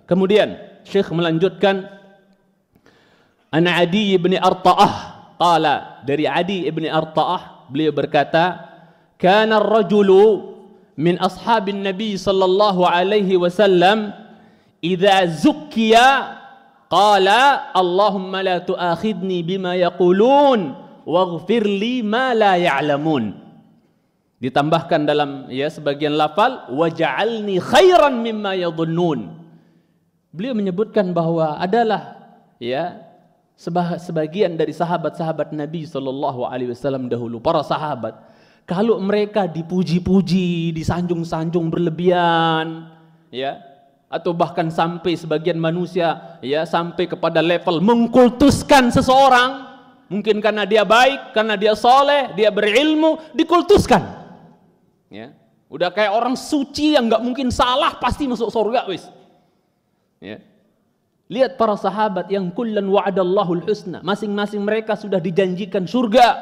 Kemudian Syekh melanjutkan, An Adi bin Arta'ah qala, dari Adi bin Arta'ah beliau berkata, kana ar-rajulu min ashabin Nabi sallallahu alaihi wasallam idza zukkiya qala Allahumma la tu'akhidni bima yaqulun waghfir li ma la ya'lamun. Ditambahkan dalam sebagian lafal, waj'alni khairan mimma yadhunnun. Beliau menyebutkan bahwa adalah sebagian dari sahabat-sahabat Nabi SAW dahulu, para sahabat, kalau mereka dipuji-puji, disanjung-sanjung berlebihan, atau bahkan sampai sebagian manusia sampai kepada level mengkultuskan seseorang, mungkin karena dia baik, karena dia soleh, dia berilmu, dikultuskan. Udah kayak orang suci yang nggak mungkin salah, pasti masuk surga wis. Lihat para sahabat yang kullan wa'adallahul husna, masing-masing mereka sudah dijanjikan surga.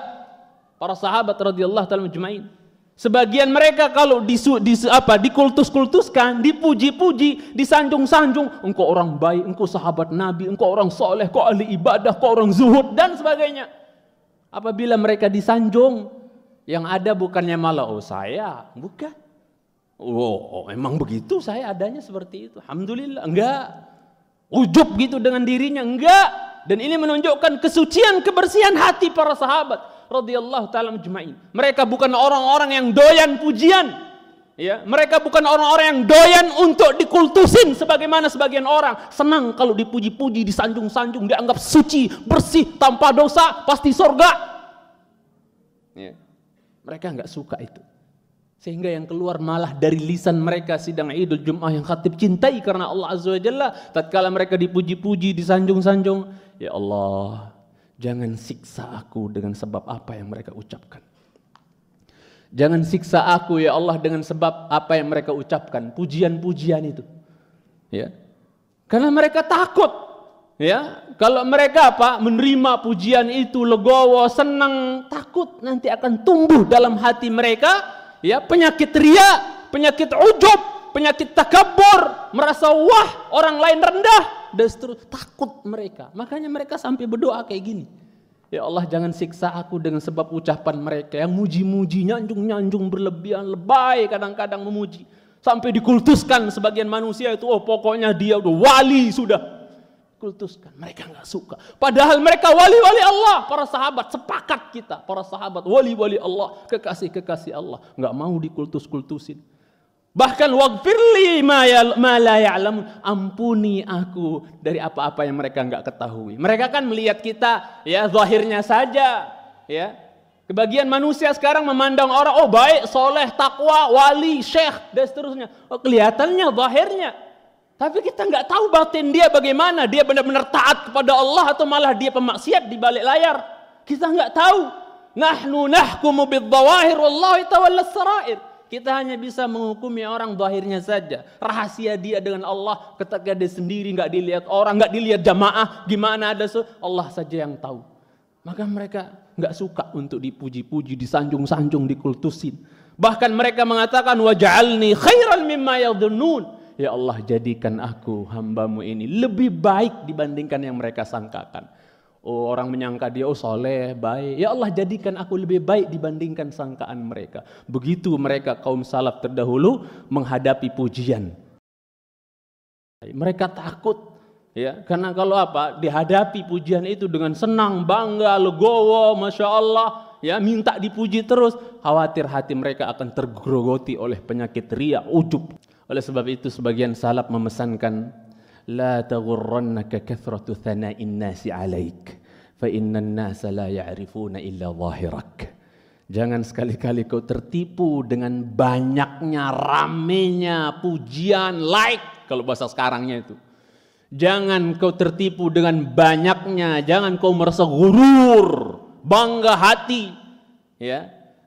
Para sahabat radhiyallahu ta'ala majma'in. Sebagian mereka kalau dikultus-kultuskan, dipuji-puji, disanjung-sanjung, engkau orang baik, engkau sahabat Nabi, engkau orang soleh, engkau ahli ibadah, engkau orang zuhud dan sebagainya. Apabila mereka disanjung, yang ada bukannya malah saya, bukan. Emang begitu saya adanya seperti itu. Alhamdulillah, enggak. Ujub gitu dengan dirinya, enggak. Dan ini menunjukkan kesucian, kebersihan hati para sahabat radhiyallahu ta'ala majma'in. Mereka bukan orang-orang yang doyan pujian. Mereka bukan orang-orang yang doyan untuk dikultusin sebagaimana sebagian orang senang kalau dipuji-puji, disanjung-sanjung, dianggap suci, bersih, tanpa dosa, pasti surga. Mereka enggak suka itu. Sehingga yang keluar malah dari lisan mereka sidang Idul Jum'ah yang khatib cintai karena Allah Azza wa Jalla, tatkala mereka dipuji-puji, disanjung-sanjung, ya Allah, jangan siksa aku dengan sebab apa yang mereka ucapkan. Jangan siksa aku ya Allah dengan sebab apa yang mereka ucapkan, pujian-pujian itu. Karena mereka takut. Kalau mereka menerima pujian itu legowo, senang, takut nanti akan tumbuh dalam hati mereka penyakit ria, penyakit ujub, penyakit takabur, merasa wah orang lain rendah, dan seterusnya. Takut mereka. Makanya mereka sampai berdoa kayak gini. Ya Allah, jangan siksa aku dengan sebab ucapan mereka yang muji-muji, nyanjung-nyanjung berlebihan, lebay kadang-kadang memuji. Sampai dikultuskan sebagian manusia itu, pokoknya dia udah wali sudah. Kultuskan, mereka nggak suka. Padahal mereka wali-wali Allah, para sahabat, sepakat kita, para sahabat wali-wali Allah, kekasih-kekasih Allah, nggak mau dikultus-kultusin. Bahkan waghfirli ma la ya'lamun, ampuni aku dari apa-apa yang mereka nggak ketahui. Mereka kan melihat kita zahirnya saja, Kebagian manusia sekarang memandang orang baik, soleh, takwa, wali, syekh dan seterusnya. Kelihatannya zahirnya. Tapi kita nggak tahu batin dia bagaimana. Dia benar-benar taat kepada Allah atau malah dia pemaksiat di balik layar. Kita nggak tahu. Nahnu nahkumu bidh-dhawahir wallahu yatawalla as-sarair. Kita hanya bisa menghukumi orang zahirnya saja. Rahasia dia dengan Allah ketika dia sendiri, nggak dilihat orang, nggak dilihat jamaah, gimana ada Allah saja yang tahu. Maka mereka nggak suka untuk dipuji-puji, disanjung-sanjung, dikultusin. Bahkan mereka mengatakan waj'alni khairan mimma yadhunnun. Ya Allah, jadikan aku hambamu ini lebih baik dibandingkan yang mereka sangkakan. Orang menyangka dia soleh, baik. Ya Allah, jadikan aku lebih baik dibandingkan sangkaan mereka. Begitu mereka kaum salaf terdahulu menghadapi pujian. Mereka takut. Karena kalau dihadapi pujian itu dengan senang, bangga, legowo, Masya Allah, minta dipuji terus, khawatir hati mereka akan tergerogoti oleh penyakit riya, ujub. Oleh sebab itu sebagian salaf memesankan, la taghurrannaka kathratu thana'in nasi 'alaik fa innan nasa la ya'rifuna illa zahirak. Jangan sekali-kali kau tertipu dengan banyaknya, ramenya pujian, like kalau bahasa sekarangnya itu. Jangan kau tertipu dengan banyaknya, jangan kau merasa gurur, bangga hati,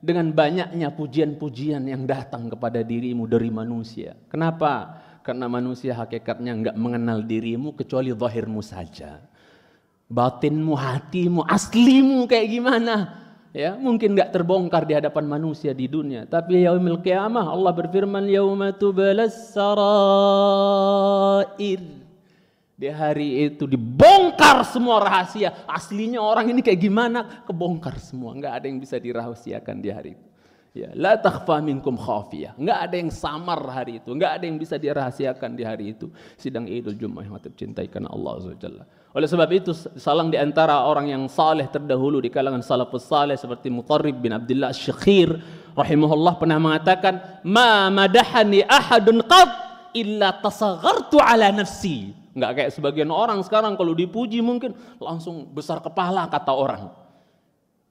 dengan banyaknya pujian-pujian yang datang kepada dirimu dari manusia. Kenapa? Karena manusia hakikatnya enggak mengenal dirimu kecuali zahirmu saja. Batinmu, hatimu, aslimu kayak gimana? Ya, mungkin enggak terbongkar di hadapan manusia di dunia, tapi yaumil qiyamah Allah berfirman yauma tubalas sarair. Di hari itu dibongkar semua rahasia. Aslinya orang ini kayak gimana? Kebongkar semua, enggak ada yang bisa dirahasiakan di hari itu. Ya, la takhfa minkum khafiyah. Enggak ada yang samar hari itu, enggak ada yang bisa dirahasiakan di hari itu. Sidang Idul Jumat yang tercintai karena Allah Azza wa Jalla. Oleh sebab itu salang di antara orang yang saleh terdahulu di kalangan salafus saleh seperti Mutarrib bin Abdullah Asy-Syakhir rahimahullah pernah mengatakan, "Ma madahani ahadun qad illa tasaghartu ala nafsi." Enggak kayak sebagian orang sekarang kalau dipuji mungkin langsung besar kepala kata orang.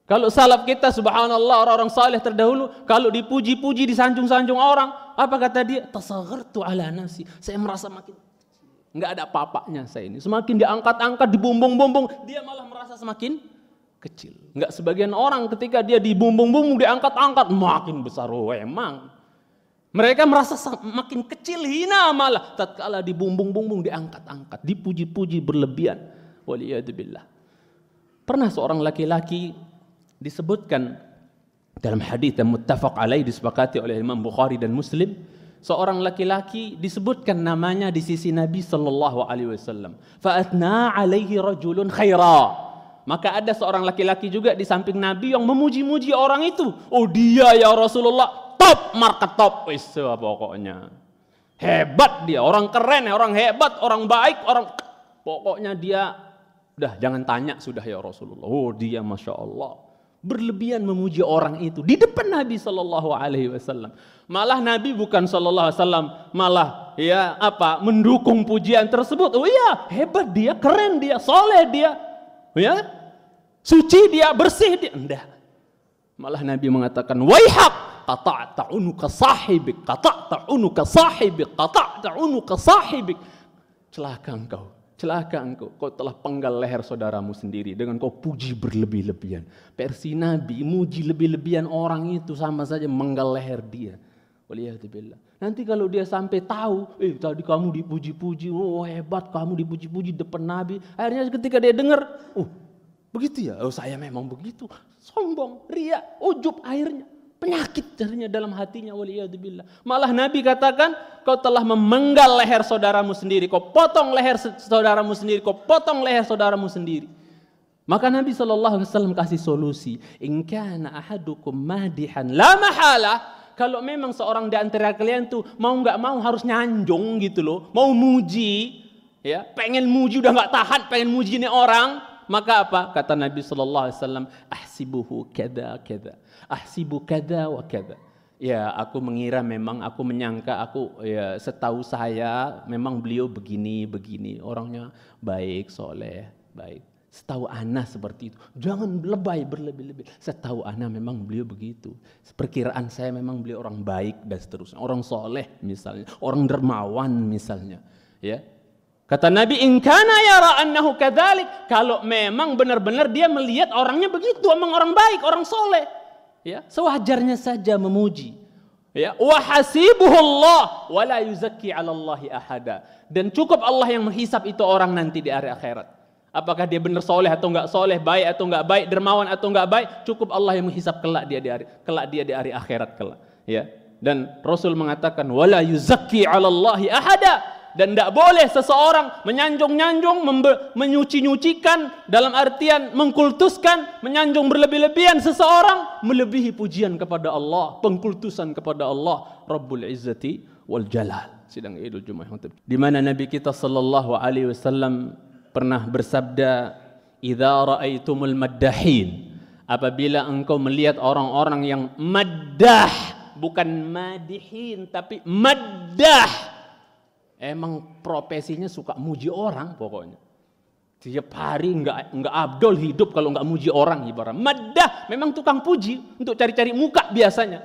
Kalau salaf kita subhanallah orang-orang saleh terdahulu kalau dipuji-puji disanjung-sanjung orang, apa kata dia? Tasaghartu ala nafsi. Saya merasa makin enggak ada apa-apanya saya ini. Semakin diangkat-angkat, dibumbung-bumbung, dia malah merasa semakin kecil. Enggak sebagian orang ketika dia dibumbung-bumbung, diangkat-angkat, makin besar. Oh, emang. Mereka merasa makin kecil, hina malah. Tatkala dibumbung-bumbung, diangkat-angkat, dipuji-puji berlebihan. Waliyadzubillah. Pernah seorang laki-laki disebutkan dalam hadis yang muttafaq alaih disepakati oleh Imam Bukhari dan Muslim, seorang laki-laki disebutkan namanya di sisi Nabi sallallahu alaihi wasallam. Fa atna alaihi rajulun khaira. Maka ada seorang laki-laki juga di samping Nabi yang memuji-muji orang itu. Oh, dia ya Rasulullah top market top. Wis pokoknya. Hebat dia, orang keren, orang hebat, orang baik, orang pokoknya dia udah jangan tanya sudah ya Rasulullah. Oh, dia Masya Allah. Berlebihan memuji orang itu di depan Nabi sallallahu alaihi wasallam. Malah Nabi bukan sallallahu alaihi wasallam malah ya mendukung pujian tersebut. Oh iya, hebat dia, keren dia, soleh dia. Ya? Suci dia, bersih dia. Enggak. Malah Nabi mengatakan, "Waihak, qata'ta unuka sahibik, qata'ta unuka sahibik, qata'ta unuka sahibik." Celaka engkau. Celaka engkau, kau telah penggal leher saudaramu sendiri dengan kau puji berlebih-lebihan. Versi Nabi, muji lebih-lebihan orang itu sama saja menggal leher dia. Waliyadzubillah. Nanti kalau dia sampai tahu, tadi kamu dipuji-puji, oh hebat kamu dipuji-puji depan Nabi. Akhirnya ketika dia dengar, oh begitu ya, oh saya memang begitu. Sombong, ria, ujub akhirnya. Penyakit jadinya dalam hatinya, waliyadzubillah. Malah Nabi katakan, kau telah memenggal leher saudaramu sendiri, kau potong leher saudaramu sendiri, kau potong leher saudaramu sendiri. Maka Nabi SAW kasih solusi. In kana ahadukum madihan la mahala. Kalau memang seorang di antara kalian tuh mau nggak mau harus nyanjung gitu loh, mau muji, ya pengen muji udah nggak tahan, pengen muji ini orang, maka apa? Kata Nabi SAW, ahsibuhu kada kada, ahsibu kada wa kada. Ya aku mengira memang, aku menyangka, ya setahu saya memang beliau begini orangnya baik, soleh, baik. Setahu ana seperti itu. Jangan lebay berlebih-lebih. Setahu ana memang beliau begitu. Perkiraan saya memang beliau orang baik dan seterusnya. Orang soleh misalnya. Orang dermawan misalnya. Ya. Kata Nabi, in kana yara annahu kadzalik. Kalau memang benar-benar dia melihat orangnya begitu, memang orang baik, orang soleh. Ya, sewajarnya saja memuji. Ya, wa hasibuhu Allah wa la yuzakki 'ala Allahi ahada. Dan cukup Allah yang menghisap itu orang nanti di hari akhirat. Apakah dia benar soleh atau enggak soleh, baik atau enggak baik, dermawan atau enggak baik, cukup Allah yang menghisap kelak dia di hari akhirat kelak. Ya. Dan Rasul mengatakan wala yuzakki 'ala Allahi ahada, dan tidak boleh seseorang menyanjung-nyanjung, menyuci-nyucikan dalam artian mengkultuskan, menyanjung berlebih-lebihan seseorang melebihi pujian kepada Allah, pengkultusan kepada Allah Rabbul Izzati wal Jalal. Sidang Idul Jumat di mana Nabi kita sallallahu alaihi wasallam pernah bersabda, idza raaitumul maddahin, apabila engkau melihat orang-orang yang maddah, bukan madihin tapi maddah, emang profesinya suka muji orang pokoknya. Tiap hari enggak abdol hidup kalau enggak muji orang ibarat. Maddah memang tukang puji untuk cari-cari muka biasanya.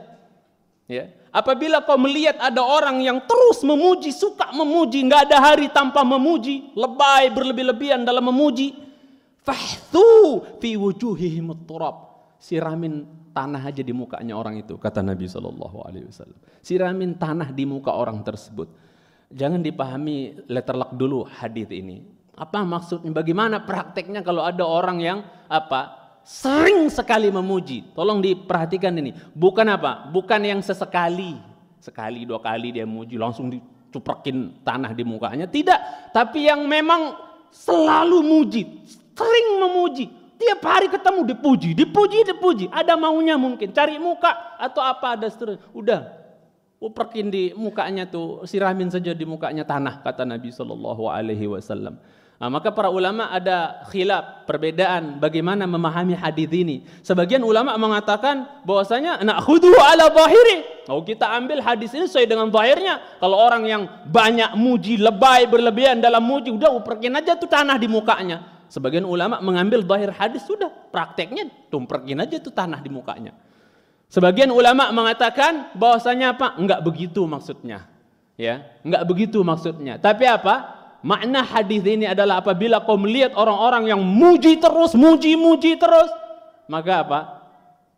Ya. Apabila kau melihat ada orang yang terus memuji, suka memuji, enggak ada hari tanpa memuji, lebay berlebih-lebihan dalam memuji, fahthu fi wujuhihim turab. Siramin tanah aja di mukanya orang itu, kata Nabi SAW. Siramin tanah di muka orang tersebut. Jangan dipahami letterlock dulu hadis ini. Apa maksudnya? Bagaimana prakteknya kalau ada orang yang sering sekali memuji. Tolong diperhatikan ini. Bukan apa? Bukan yang sesekali. Sekali, 2 kali dia muji, langsung dicuprekin tanah di mukanya. Tidak. Tapi yang memang selalu muji. Sering memuji. Tiap hari ketemu dipuji. Ada maunya mungkin. Cari muka atau apa ada seterusnya. Udah. Uprekin di mukanya tuh, siramin saja di mukanya tanah, kata Nabi SAW. Nah, maka para ulama ada khilaf, perbedaan bagaimana memahami hadis ini. Sebagian ulama mengatakan bahwasanya na'khudhu ala zahiri. Kalau kita ambil hadis ini sesuai dengan zahirnya. Kalau orang yang banyak muji, lebay, berlebihan dalam muji, udah uprekin aja tuh tanah di mukanya. Sebagian ulama mengambil zahir hadis, sudah prakteknya tumprekin aja tuh tanah di mukanya. Sebagian ulama mengatakan bahwasanya apa? Enggak begitu maksudnya. Ya, enggak begitu maksudnya. Tapi apa? Makna hadis ini adalah apabila kau melihat orang-orang yang muji terus, muji terus, maka apa?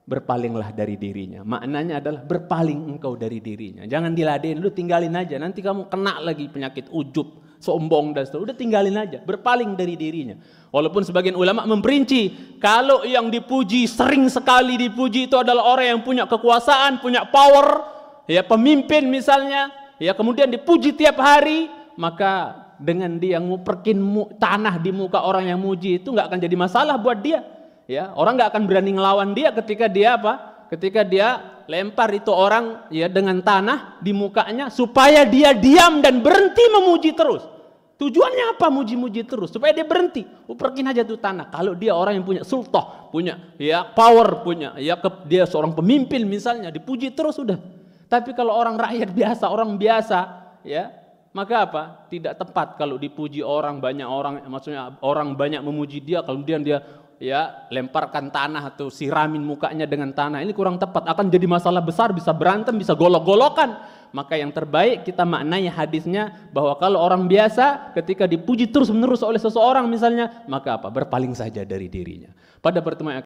Berpalinglah dari dirinya. Maknanya adalah berpaling engkau dari dirinya. Jangan diladenin, lu tinggalin aja. Nanti kamu kena lagi penyakit ujub, sombong dan seterusnya. Udah tinggalin aja, berpaling dari dirinya. Walaupun sebagian ulama memperinci, kalau yang dipuji, sering sekali dipuji itu adalah orang yang punya kekuasaan, punya power, ya pemimpin misalnya, ya kemudian dipuji tiap hari, maka dengan dia nguperkin tanah di muka orang yang muji itu nggak akan jadi masalah buat dia. Ya, orang nggak akan berani ngelawan dia ketika dia apa? Ketika dia lempar itu orang ya dengan tanah di mukanya supaya dia diam dan berhenti memuji terus. Tujuannya apa muji-muji terus? Supaya dia berhenti. Uprekin aja tuh tanah. Kalau dia orang yang punya sultah, punya ya power, punya ya dia seorang pemimpin misalnya, dipuji terus sudah. Tapi kalau orang rakyat biasa, orang biasa, ya, maka apa? Tidak tepat kalau dipuji orang, banyak orang, maksudnya orang banyak memuji dia, kemudian dia ya lemparkan tanah atau siramin mukanya dengan tanah. Ini kurang tepat, akan jadi masalah besar, bisa berantem, bisa golok-golokan. Maka yang terbaik kita maknai hadisnya bahwa kalau orang biasa ketika dipuji terus-menerus oleh seseorang misalnya, maka apa? Berpaling saja dari dirinya. Pada pertemuan